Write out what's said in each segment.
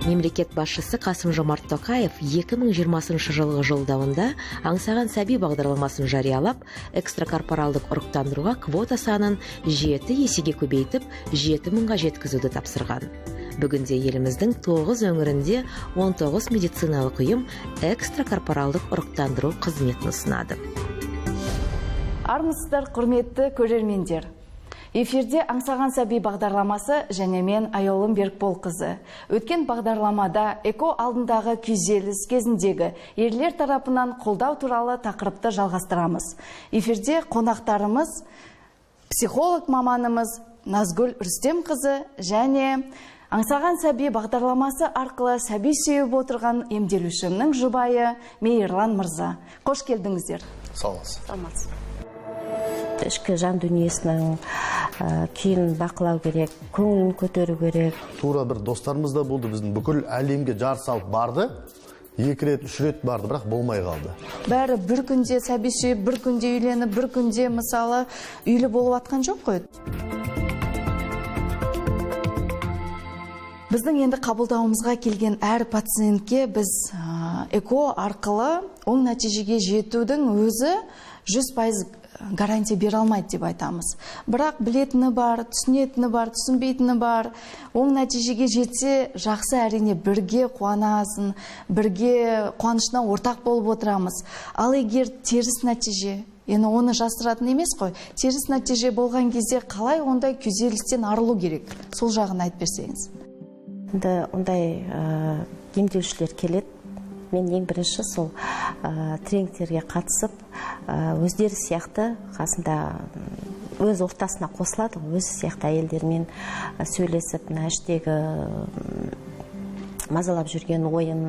Мемлекет башчысы Касым-Жомарт Токаев 2020 жылғы жолдауында аңсаған сәби бағдарламасын жариялап, экстракорпоралдык ұрықтандыруға квота санын 7 есеге көбейтіп, 7 мыңға жеткізуді тапсырған. Бүгінде еліміздің 9 өңірінде 19 медициналық ұйым экстракорпоралдык ұрықтандыру қызметін ұсынады. Армысыздар, құрметті көрермендер. Эфирде аңсаған сәби бағдарламасы және мен Айолым Берікбол қызы. Өткен бағдарламада эко алдындағы күйзеліс кезіндегі ерлер тарапынан қолдау туралы тақырыпты жалғастырамыз. Эфирде қонақтарымыз, психолог маманымыз Назгүл Рүстем қызы және аңсаған сәби бағдарламасы арқылы сәби сүйіп отырған емделушімнің жұбайы Мейірлан мырза. Қош келдіңіздер. Сау болыңыз. Ішкі жан дүниесінің күйін бақылау керек, көңілін көтеру керек. Тура бір достарымыз да болды, біздің бүкіл әлемге жар салып барды, 2 рет, 3 рет барды, бірақ болмай қалды. Бәрі бір күнде сәби сүйіп, бір күнде үйленіп, бір күнде мысалы үйлі болып атқан жоқ қой. Біздің енді қабылдауымызға келген әр пациентке біз эко арқылы оң нәтижеге жетудің өзі 100% гарантия бере алмайды деп айтамыз. Бірақ білетіні бар, түсінетіні бар, түсінбейтіні бар. Оң нәтижеге жетсе, жақсы, әрине бірге қуанасың, бірге қуанышына ортақ болып отырамыз. Ал егер теріс нәтиже, енді оны жасыратын емес қой, теріс нәтиже болған кезде қалай ондай күйзелістен арылу керек? Сол жағын айтып берсеңіз. Ондай емделушілер келеді. Мен ең бірінші сол тренингтерге қатысып, өздері сияқты қасында өз ортасына қосылады, өзі сияқты әйелдермен сөйлесіп, іштегі мазалап жүрген ойын,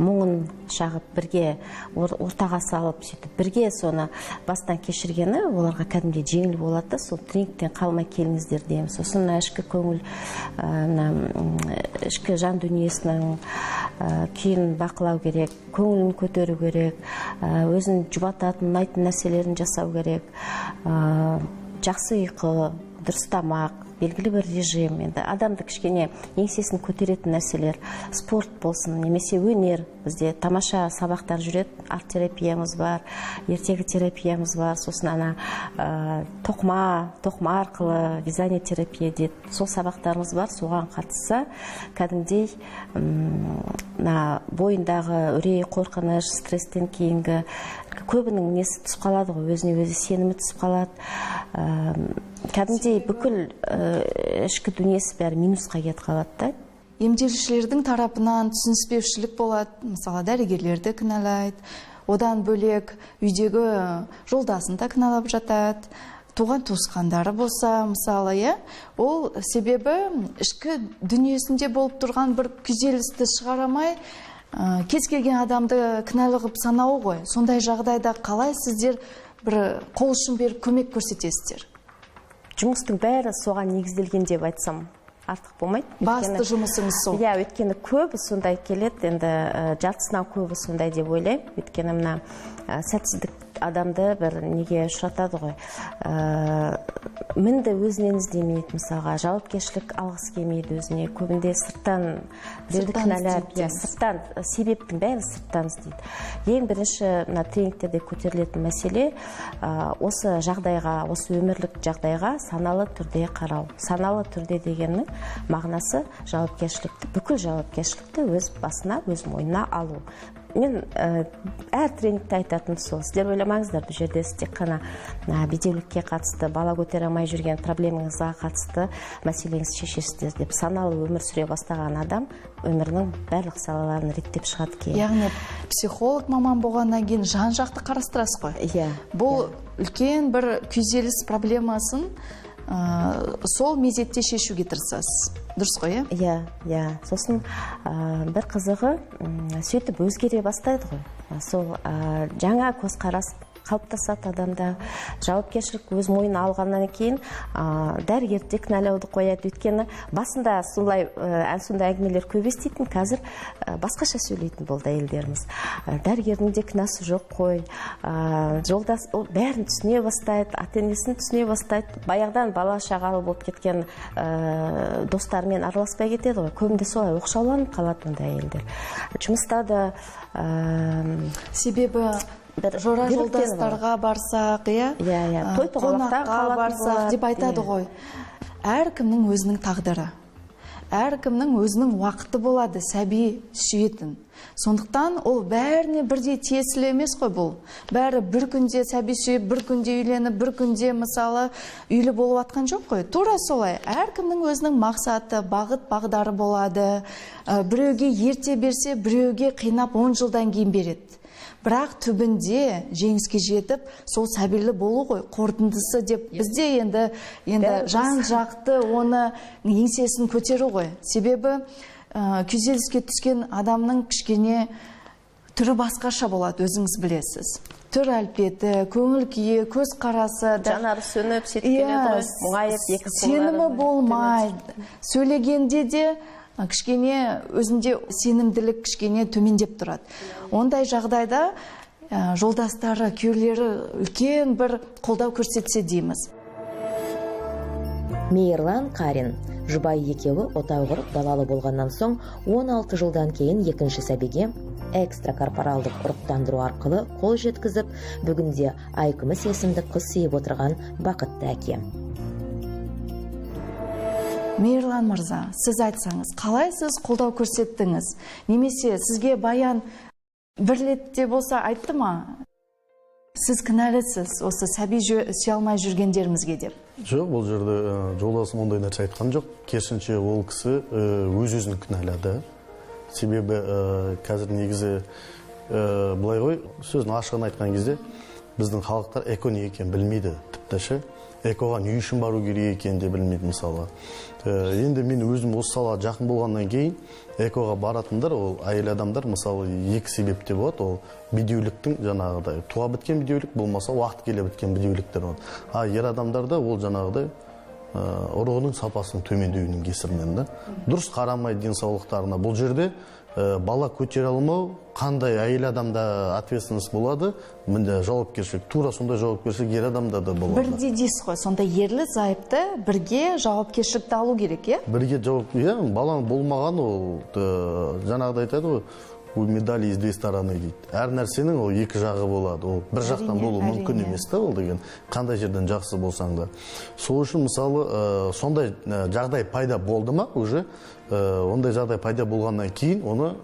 мұңын шағып, бірге ортаға салып, бірге соны бастан кешіргені оларға кәдімгідей жеңіл болады. Сол тренингтен қалмай келіңіздер деймін. Сосын ішкі көңіл, ішкі жан дүниесінің күйін бақылау керек, көңілін көтеру керек, өзін жұбататын, ұнайтын нәрселерін жасау керек, жақсы ұйқы, дұрыс тамақ, белгілі бір режим, енді адамды кішкене еңсесін көтеретін нәрселер, спорт болсын, немесе өнер. Бізде тамаша сабақтар жүреді, арт-терапиямыз бар, ертегі терапиямыз бар, сосын тоқма арқылы вязание терапия дейді. Сол сабақтарымыз бар, соған қатысса, кәдімдей бойындағы үрей, қорқыныш, стресстен кейінгі көбінің несі түсіп қалады ғой, өзіне өзі сенімі түсіп қалады. Кәдімдей бүкіл ішкі дүниесі бәрі минусқа кетіп қалады да. Емделушілердің тарапынан түсініспеушілік болады, мысалы дәрігерлерді кінәлайды, одан бөлек үйдегі жолдасын да кінәлап жатады, туған туысқандары болса, мысалы, ол себебі ішкі дүниесінде болып тұрған бір күйзелісті шығарамай, кез келген адамды кінәлі қылып санауы ғой. Сондай жағдайда қалай сіздер бір қол ұшын беріп көмек көрсетесіздер? Жұмыстың бәрі соған негізделген деп айтсам артық болмайды. Басты жұмысыңыз сол. Иә, өйткені көбі сондай келеді, енді жартысынан көбі сондай деп ойлаймын. Өйткені мына сәтсіздік адамды бір неге ұшыратады ғой. Мінді өзінен іздемейді, мысалға, жауапкершілік алғысы келмейді өзіне. Көбінде сырттан біреуді кінәлап, сырттан себептің бәрі сырттан іздейді. Ең бірінші мына тренингтерде көтерілетін мәселе осы жағдайға, осы өмірлік жағдайға саналы түрде қарау. Саналы түрде дегеннің мағынасы жауапкершілікті, бүкіл жауапкершілікті өз басына, өз мойнына алу. Мен әр тренингте айтатын сол. Сіздер ойламаңыздар, бұл жерде тек қана бедеулікке қатысты, бала көтере алмай жүрген проблемаңызға қатысты мәселеңізді шешесіздер деп. Саналы өмір сүре бастаған адам өмірінің барлық салаларын реттеп шығады кейін. Яғни психолог маман болғаннан кейін жан-жақты қарастырасыз ғой. Иә. Бұл үлкен бір күйзеліс проблемасын сол мезетте шешуге тырысасыз. Дұрыс қой, иә? Иә. Сосын бір қызығы сөйтіп өзгере бастайды ғой. Сол жаңа көзқарас қалыптасады адамда. Жауапкершілік өз мойнына алғаннан кейін дәрігер де кінәлауды қояды. Өйткені басында сондай әңгімелер көп еститін, қазір басқаша сөйлейтін болды әйелдеріміз. Дәрігердің де кінәсі жоқ қой. Жолдас бәрін түсіне бастайды, ата-енесін түсіне бастайды. Баяғыдан бала шағалы болып кеткен достарымен араласпай кетеді ғой. Көбінде солай оқшауланып қалады мұндай әйелдер. Жұмыста да себебі жора жолдастарға барсақ, қонаққа барсақ деп айтады ғой. Әркімнің өзінің тағдыры, әркімнің өзінің уақыты болады сәби сүйетін. Сондықтан ол бәріне бірдей тиесілі емес қой бұл. Бәрі бір күнде сәби сүйіп, бір күнде үйленіп, бір күнде мысалы үйлі болып атқан жоқ қой. Тура солай. Әркімнің өзінің мақсаты, бағыт, бағдары болады. Біреуге ерте берсе, біреуге қинап 10 жылдан кейін береді. Бірақ түбінде жеңіске жетіп, сол сәбилі болу ғой, қорытындысы деп бізде енді жан жақты оны еңсесін көтеру ғой. Себебі күйзеліске түскен адамның кішкене түрі басқаша болады, өзіңіз білесіз. Түр әлпеті, көңіл күйі, көз қарасы, жанары сөніп, сеткеледі, мұңайып, екі сенімі болмайды. Сөйлегенде де кішкене өзінде сенімділік кішкене төмендеп тұрады. Ондай жағдайда жолдастары, күйеулері үлкен бір қолдау көрсетсе дейміз. Мейірлан Қарин жұбайы екеуі отау құрып далалы болғаннан соң 16 жылдан кейін екінші сәбиге экстракорпоралдық ұрықтандыру арқылы қол жеткізіп, бүгінде Айкүміс есімді қыз сүйіп отырған бақытты әке. Мейірлан мырза, сіз айтсаңыз, қалай сіз қолдау көрсеттіңіз? Немесе сізге Баян бір ретте болса айтты ма? Сіз кінәлісіз осы сәби сүйе алмай жүргендерімізге деп. Жоқ, бұл жерде жолдасым ондай нәрсе айтқан жоқ. Керісінше ол кісі өз-өзін кінәлады. Себебі қазір негізі былай ғой, сөзін ашығын айтқан кезде біздің халықтар эко не екенін білмейді, тіпті ше. Экоға не үшін бару керек екенін де білмейді мысалы. Енді мен өзім осы салаға жақын болғаннан кейін экоға баратындар, ол әйел адамдар мысалы екі себепте болады. Ол бедеуліктің жаңағыдай туа біткен бедеулік, болмаса уақыт келе біткен бедеуліктер болады. Ер адамдарда ол жаңағыдай ұрығының сапасының төмендеуінің кесірінен да. Дұрыс қарамай денсаулықтарына. Бұл жерде бала көтере алмау, қандай әйел адамда ответственность болады, мінде жауапкершілік, тура сондай жауапкершілік ер адамда да болады. Бірде дейсіз ғой, сонда ерлі зайыпты бірге жауапкершілікті алу керек, е? Бірге баланың болмаған ол жаңағыдай айтады ғой, у медали из две стороны дейді. Әр нәрсенің ол екі жағы болады. Ол бір жақтан болу мүмкін емес та, ол деген. Қандай жерден жақсы болсаң да. Сол үшін мысалы сондай жағдай пайда болды ма уже? Ондай жағдай пайда болғаннан кейін оны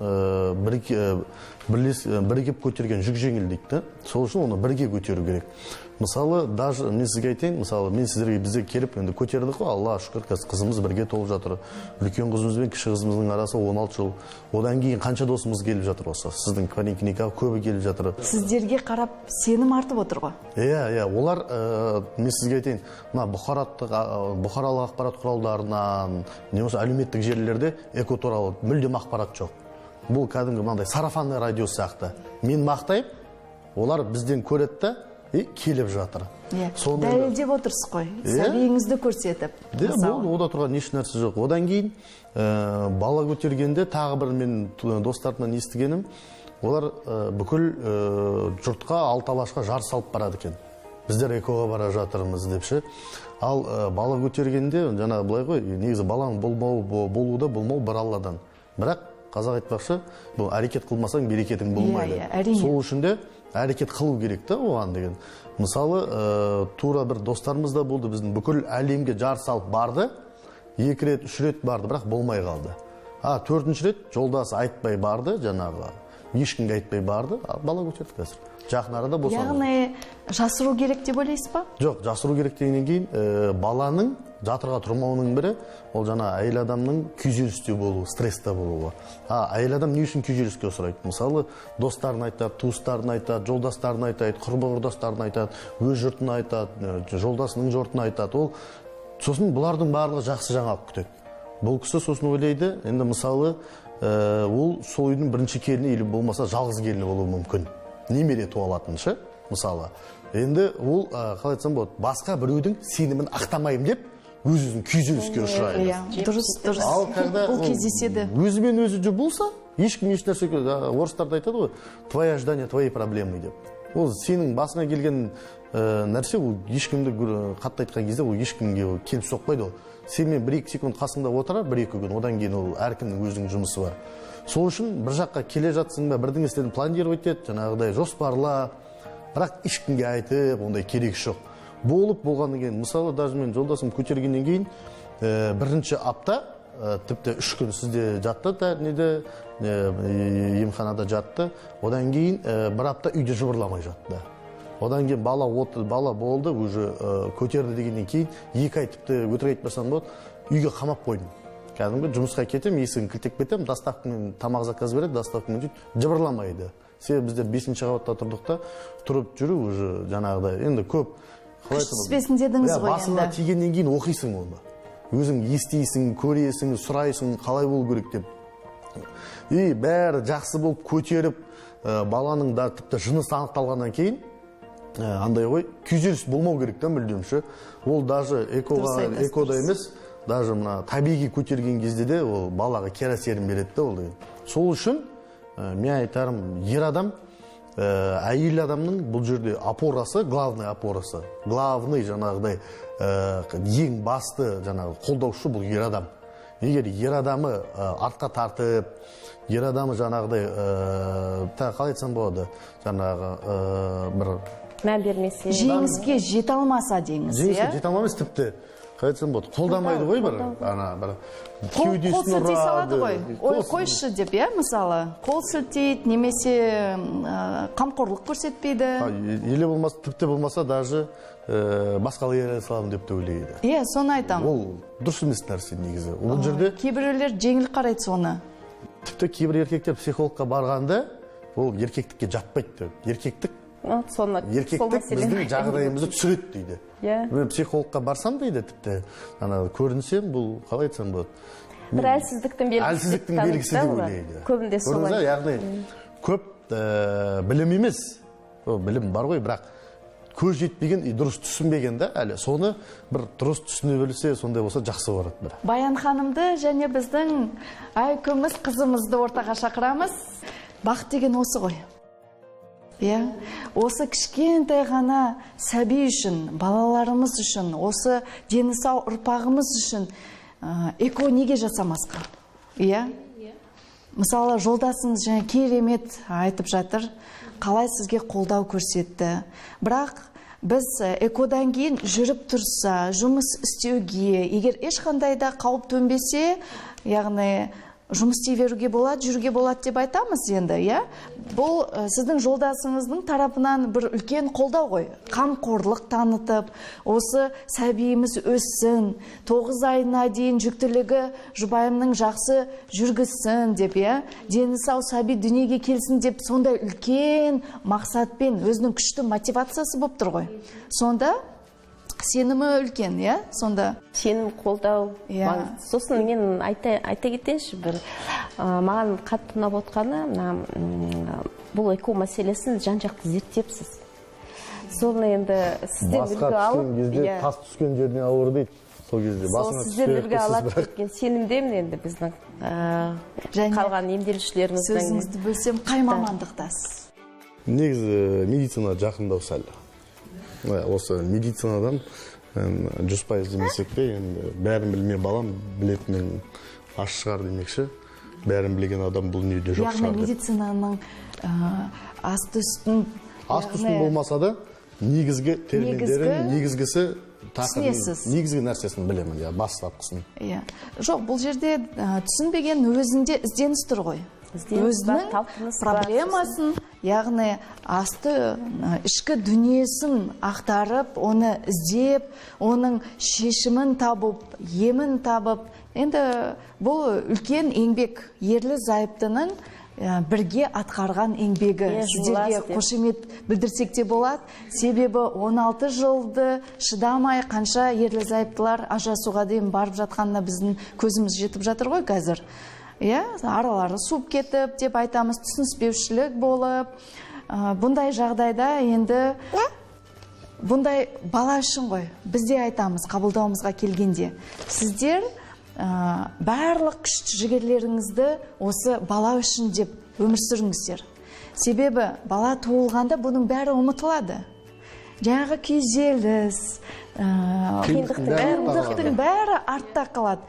бірігіп көтерген жүк жеңіл дейді. Сол үшін оны бірге көтеру керек. Мысалы, даже мен сізге айтайын, мысалы, мен сіздерге бізде келіп енді көтердік қой, Алла шүкір, қызымыз бірге толып жатыр. Үлкен қызымыз бен кіші қызымыздың арасы 16 жыл. Одан кейін қанша досымыз келіп жатыр осы. Сіздің клиникаға көбі келіп жатыр. Сіздерге қарап сенім артып отыр ғой. Иә, олар мен сізге айтайын, мына бұқаралық ақпарат құралдарынан, немесе әлеуметтік желілерде эко туралы мүлдем ақпарат жоқ. Бұл кәдімгі мынандай сарафанный радио сияқты. Мен мақтайып, олар бізден көреді де келіп жатыр. Дәлелдеп отырсыз ғой, сәбиіңізді көрсетіп. Ода тұрған еш нәрсе жоқ. Одан кейін бала көтергенде тағы бір мен достарымнан естігенім, олар бүкіл жұртқа алталашқа жар салып барады екен. Біздер экоға бара жатырмыз депші. Ал бала көтергенде, жаңа былай ғой, негізі баланың болуы да болмау бір Алладан. Бірақ қазақ айтпақшы, бұл әрекет қылмасаң берекетің болмайды. Сол үшін де әрекет қылу керек та оған деген. Мысалы, тура бір достарымыз да болды, біздің бүкіл әлемге жар салып барды, 2 рет, 3 рет барды, бірақ болмай қалды. 4-ші рет жолдасы айтпай барды, жаңағы, ешкімге айтпай барды, бала көтерді қазір. Жақын арада босанды. Яғни жасыру керек деп ойлайсыз ба? Жоқ, жасыру керек дегеннен кейін баланың жатырға тұрмауының бірі, ол жаңа әйел адамның күйзелісте болуы, стрессте болуы. Әйел адам не үшін күйзеліске ұшырайды? Мысалы, достарын айтады, туыстарын айтады, жолдастарын айтады, құрбы-құрдастарын айтады, өз жұртын айтады, жолдасының жұртын айтады. Сосын бұлардың барлығы жақсы жаңалық күтеді. Бұл кісі сосын ойлайды, енді мысалы, ол сол үйдің бірінші келіні или болмаса жалғыз келіні болуы мүмкін. Немере туалатын ше. мысалы. Енді ол қалай айтсам болады, басқа біреудің сенімін ақтамаймын деп өзінің күйзеліске ұшырайды. Дұрыс. Ал когда бұл кездеседі. Өзімен өзі де болса, ешкім ешнәрсе, орыстарда айтады ғой, твои ожидания, твои проблемы деп. Ол сенің басыңа келген нәрсе, ол ешкімді қатты айтқан кезде ол ешкімге келіп соқпайды ол. Сенмен 1-2 секунд қасыңда отырар, 1-2 күн, одан кейін ол әркімнің өзінің жұмысы бар. Сол үшін бір жаққа келе жатсың ба, бірдеңестерін планировать ет, жаңағыдай жоспарла, бірақ ешкімге айтып, ондай керек жоқ. Болғаннан кейін, мысалы, даже мен жолдасым көтергеннен кейін, бірінші апта, тіпті 3 күн сізде жатты, емханада жатты, одан кейін бір апта үйде жыбырламай жатты. Одан кейін бала болды, уже көтерді дегеннен кейін 2 ай тіпті өтірік айтып барсам болады, үйге қамап қойдым. Кәдімгі жұмысқа кетем, есігін кілттеп кетем, доставкамен тамақ заказ береді, доставкамен жыбырламайды. Себебі біздер 5-ші қабатта тұрдық та, тұрып жүру уже жаңағыдай, енді көп түспесін дедіңіз ғой енді. Басына тигеннен кейін оқисың оны. Өзің естейсің, көресің, сұрайсың, қалай болу керек деп. И бәрі жақсы болып көтеріп, баланың да тіпті жынысы анықталғаннан кейін, андай ғой, күйзеліс болмау керек та мүлдемші. Ол даже экода емес, даже мына табиғи көтерген кезде де ол балаға кері әсерін береді да ол деген. Сол үшін мен айтарым, ер адам, әйел адамның бұл жерде опорасы, главный опорасы, главный жаңағыдай ең басты жаңағы қолдаушы бұл ер адам. Егер ер адамы артқа тартып, ер адамы жаңағыдай, қалай айтсам болады, жаңағы бір мән бермесе, жеңіске жете алмаса деңіз, жеңіске жете алмас тіпті, қалай айтсам болады, қолдамайды ғой бір, қол сілтей салады ғой, ой қойшы деп, мысалы, қол сілтейді, немесе қамқорлық көрсетпейді. Еле болмаса, тіпті болмаса, даже басқалы ере салам деп те ойлайды. Соны айтам. Ол дұрыс емес нәрсе негізі. Ол жерде кейбіреулер жеңіл қарайды соны. Тіпті кейбір еркектер психологқа барғанда, ол еркектікке жатпайды. Еркектік біздің жағдайымызды түсіреді дейді. Мен психологқа барсам дейді, тіпті көрінсем, бұл қалай айтсам болады. Бір әлсіздіктің белгісі деп ойлайды. Көбінде солай. Яғни көп білім емес, білім бар ғой, бірақ көз жетпеген, дұрыс түсінбеген да әлі. Соны бір дұрыс түсіне білсе, сондай болса жақсы барады. Баян ханымды және біздің Айкөміз қызымызды ортаға шақырамыз. Бақыт деген осы ғой. Осы кішкентай ғана сәби үшін, балаларымыз үшін, осы дені сау ұрпағымыз үшін эко неге жасамасқа? Мысалы, жолдасыңыз және керемет айтып жатыр, қалай сізге қолдау көрсетті. Бірақ біз экодан кейін жүріп тұрса, жұмыс істеуге, егер ешқандай да қауіп төнбесе, яғни жұмыс істей беруге болады, жүруге болады деп айтамыз енді, Бұл сіздің жолдасыңыздың тарапынан бір үлкен қолдау ғой. Қамқорлық танытып, осы сәбиіміз өссін, 9 айына дейін жүктілігі жұбайымның жақсы жүргізсін деп, дені сау сәби дүниеге келсін деп, сондай үлкен мақсатпен өзінің күшті мотивациясы болып тұр ғой. Сонда сенімі үлкен, сонда? Сенім, қолдау. Сосын мен айта кетейінші бір, маған қатты ұнап отқаны, бұл эко мәселесін жан-жақты зерттепсіз. Соны енді сізден үлгі алып, басқа түскен кезде тас түскен жеріне ауыр дейді. Сол кезде басына сізден үлгі алып кеткен сенімдемін енді біздің қалған емделушілеріміздің. Сөзіңізді бөлсем, қай мамандықтасыз? Негізі медицина жақындау сәл. Осы медицинадан 100% демесек те, бәрін білме балам білетінен аш шығар демекші. Бәрін білген адам бұл дүниеде жоқ шығар. Яғни медицинаның асты-үстін болмаса да, негізгі терминдерін, негізгісі түсінесіз. Негізгі нәрсесін білемін, бастапқысын. Жоқ, бұл жерде түсінбеген өзінде ізденіс тұр ғой. Өзінің проблемасын, яғни асты ішкі дүниесін ақтарып, оны іздеп, оның шешімін табып, емін табып, енді бұл үлкен еңбек, ерлі зайыптының бірге атқарған еңбегі. Сіздерге қошемет білдірсек те болады. Себебі 16 жылды шыдамай қанша ерлі зайыптылар ажырасуға дейін барып жатқанына біздің көзіміз жетіп жатыр ғой қазір. Аралары суып кетіп деп айтамыз, түсініспеушілік болып, Бұндай жағдайда енді бұндай бала үшін ғой, бізде айтамыз қабылдауымызға келгенде. Сіздер барлық күш жігерлеріңізді осы бала үшін деп өмір сүріңіздер. Себебі бала туылғанда бұның бәрі ұмытылады. Жаңағы күйзеліс, қиындықтың бәрі артта қалады.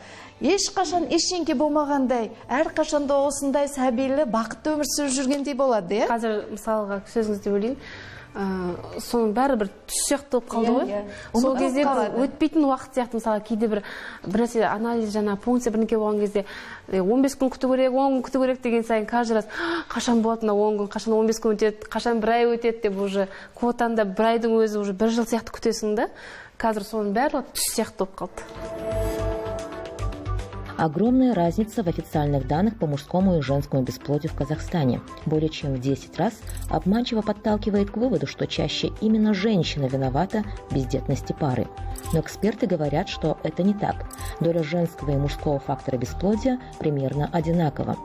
Ешқашан ештеңке болмағандай, әрқашанда осындай сәбилі бақытты өмір сүріп жүргендей болады, иә? Қазір мысалға сөзіңізді бөлейін. Соның бәрі бір түс сияқты болып қалды ғой. Сол кезде өтпейтін уақыт сияқты, мысалы кейде бір нәрсе анализ жаңа пункция бірнеке болған кезде 15 күн күту керек, 10 күн күту керек деген сайын каждый раз қашан болады мына 10 күн, қашан 15 күн өтеді, қашан бір ай өтеді деп уже квотанда бір айдың өзі уже бір жыл сияқты күтесің да. Қазір соның бәрі түс сияқты болып қалды. Огромная разница в официальных данных по мужскому и женскому бесплодию в Казахстане. Более чем в 10 раз обманчиво подталкивает к выводу, что чаще именно женщина виновата в бездетности пары. Но эксперты говорят, что это не так. Доля женского и мужского фактора бесплодия примерно одинакова.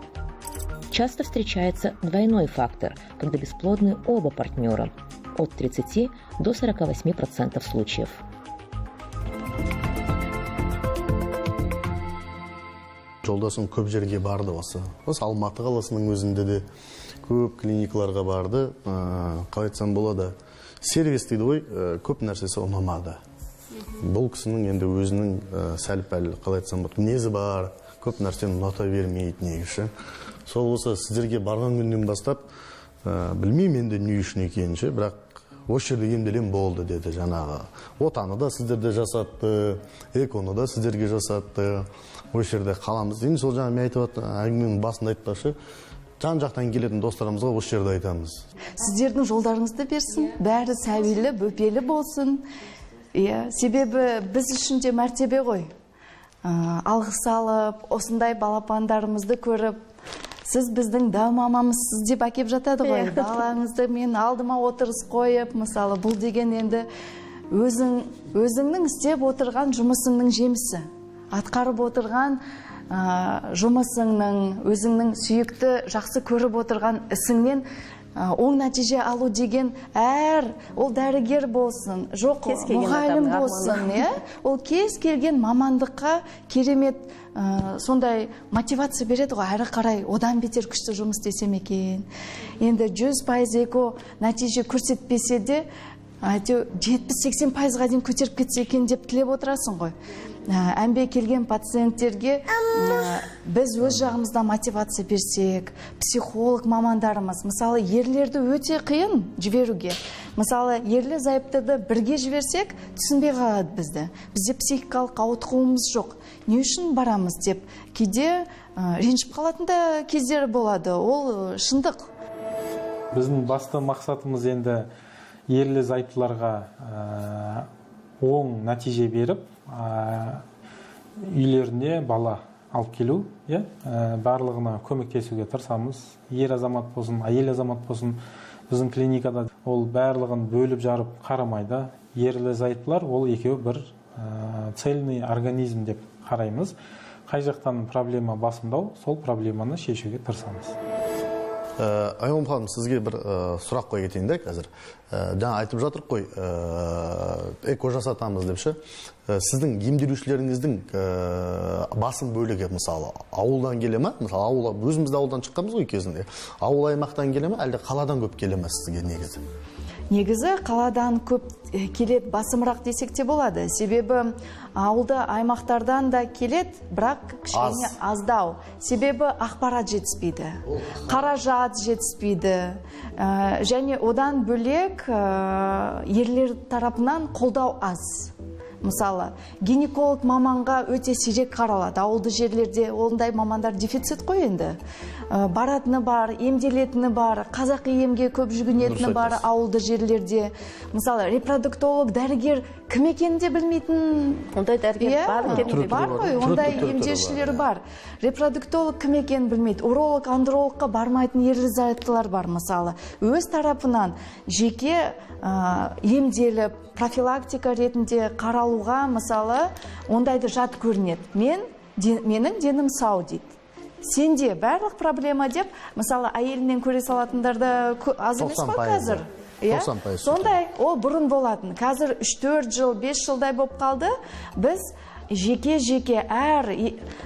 Часто встречается двойной фактор, когда бесплодны оба партнера – от 30 до 48% случаев. Жолдасым көп жерге барды осы. Алматы қаласының өзінде де көп клиникаларға барды. Қалай айтсам болады, сервис дейді ғой, көп нәрсесі ұнамады. Бұл кісінің енді өзінің сәл-пәл, қалай айтсам болады, мінезі бар, көп нәрсені ұната бермейді негізі. Сол осы сіздерге барған күннен бастап, білмеймін енді не үшін екенше, бірақ осы жерде емделем болды деді жаңағы. Отаны да сіздерде жасатты, эконы да сіздерге жасатты. Осы жерде қаламыз. Енді сол жаңа мен айтып әңгіменің басында айтпашы, жан-жақтан келетін достарымызға осы жерде айтамыз. Сіздердің жолдарыңызды берсін, бәрі сәбилі, бөпелі болсын. Себебі біз үшін де мәртебе ғой. Алғыс алып, осындай балапандарымызды көріп, сіз біздің да мамамызсыз деп әкеп жатады ғой. Балаңызды мен алдыма отырыс қойып, мысалы, бұл деген енді өзіңнің істеп отырған жұмысыңның жемісі. Атқарып отырған жұмысыңның, өзіңнің сүйікті, жақсы көріп отырған ісіңнен оң нәтиже алу деген ол дәрігер болсын, жоқ мұғалім болсын, ол кез келген мамандыққа керемет сондай мотивация береді ғой, әрі қарай одан бетер күшті жұмыс істесем екен. Енді 100% эко нәтиже көрсетпесе де 70-80%-ға дейін көтеріп кетсе екен деп тілеп отырасың ғой. Әмбе келген пациенттерге біз өз жағымызда мотивация берсек, психолог мамандарымыз, мысалы, ерлерді өте қиын жіберуге. Мысалы, ерлі зайыптарды бірге жіберсек, түсінбей қалады бізді. Бізде психикалық ауытқуымыз жоқ. Не үшін барамыз деп, кейде ренжіп қалатын да кездері болады. Ол шындық. Біздің басты мақсатымыз енді ерлі зайыптыларға оң нәтиже беріп, үйлеріне бала алып келу, барлығына көмектесуге тырысамыз. Ер азамат болсын, әйел азамат болсын, біздің клиникада ол барлығын бөліп жарып қарамайды. Ерлі зайыптылар ол екеуі бір цельный организм деп қараймыз. Қай жақтан проблема басымдау, сол проблеманы шешуге тырысамыз. Айгүл ханым, сізге бір сұрақ қой кетейін де қазір. Жаңа айтып жатыр қой, эко жасатамыз деп ше. Сіздің емделушілеріңіздің басым бөлігі, мысалы, ауылдан келе ме? Мысалы, өзімізді ауылдан шыққанбыз ғой кезінде. Ауыл аймақтан келе ме, әлде қаладан көп келе ме сізге негізі? Негізі қаладан көп келет, басымырақ десек те болады. Себебі ауылда аймақтардан да келет, бірақ кішкене аздау. Себебі ақпарат жетіспейді, қаражат жетіспейді. Және одан бөлек ерлер тарапынан қолдау аз. Мысалы, гинеколог маманға өте сирек қаралады. Ауылды жерлерде ондай мамандар дефицит қой енді. Баратыны бар, емделетіні бар, қазақи емге көп жүгінетіні бар ауылды жерлерде. Мысалы, репродуктолог, дәрігер кім екенін де білмейтін. Ондай дәрігер бар ғой, ондай емдеушілер бар. Репродуктолог кім екенін білмейді. Уролог, андрологқа бармайтын ерлі зайыптылар бар, мысалы. Өз тарапынан жеке емделіп, профилактика ретінде қаралуға, мысалы, ондайды жат көрінеді. Менің денім сау дейді. сенде барлық проблема деп, мысалы әйелінен көре салатындарда аз емес қой 90%. қазір. Иә? 90%. Сондай, ол бұрын болатын. Қазір 3-4 жыл, 5 жылдай болып қалды. Біз жеке әр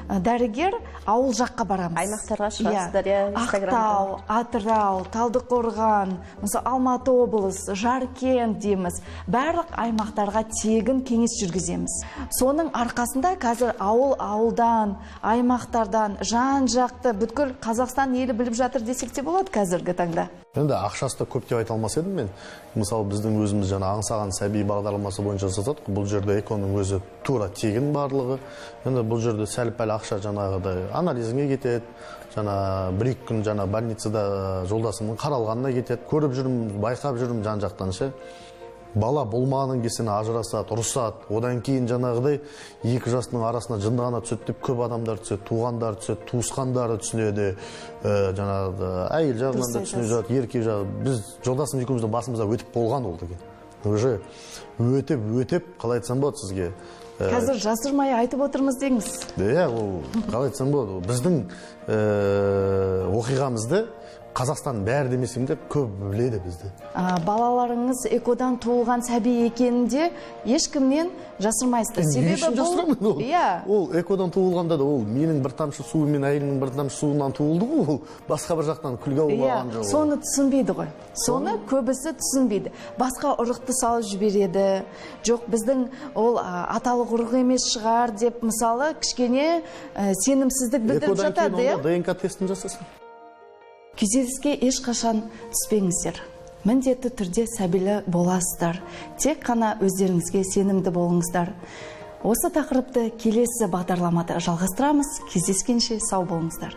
дәрігер ауыл жаққа барамыз. Аймақтарға шығасыздар, иә, Ақтау, Атырау, Талдықорған, мысалы Алматы облысы, Жаркент дейміз. Барлық аймақтарға тегін кеңес жүргіземіз. Соның арқасында қазір ауылдан, аймақтардан, жан-жақты бүткіл Қазақстан елі біліп жатыр десек те болады қазіргі таңда. Енді ақшасы көп деп айта алмас едім мен. Мысалы біздің өзіміз жаңа аңсаған сәби бағдарламасы бойынша жасадық. Бұл жерде эконың өзі тура тегін барлығы. Енді бұл жерде сәл-пәл ақша жаңағыдай анализіңе кетеді. Жаңа 1-2 күн жаңа больницада жолдасымның қаралғанына кетеді. Көріп жүрмін, байқап жүрмін жан-жақтан ше. Бала болмағаннан кейін ажырасады, ұрысады. Одан кейін жаңағыдай 2 жастың арасына жындағана түседі деп көп адамдар түседі, туғандар түседі, туысқандары түсінеді. Жаңағы әйел жағынан да түсініп жатыр, еркек жағы. Біз жолдасым екеуміздің басымызда өтіп болған ол деген. Уже өтеп, қалай айтсам болады сізге? Қазір жасырмай айтып отырмыз деңіз. Иә, ол қалай айтсам болады? Біздің оқиғамызды Қазақстан бәрі демесем де көп біледі бізді. Балаларыңыз экодан туылған сәби екенінде ешкімнен жасырмайсыздар. Себебі бұл, ол экодан туылғанда да ол менің бір тамшы суым мен әйелімнің бір тамшы суынан туылды ғой, ол басқа бір жақтан күлге алған жоқ. Соны түсінбейді ғой. Соны көбісі түсінбейді. Басқа ұрықты салып жібереді. Жоқ, біздің ол аталық ұрық емес шығар деп, мысалы, кішкене сенімсіздік білдіріп жатады. Экодан кейін онда ДНК тестін жасасын. Күйзеліске ешқашан түспеңіздер. Міндетті түрде сәбилі боласыздар. Тек қана өздеріңізге сенімді болыңыздар. Осы тақырыпты келесі бағдарламада жалғастырамыз. Кездескенше сау болыңыздар.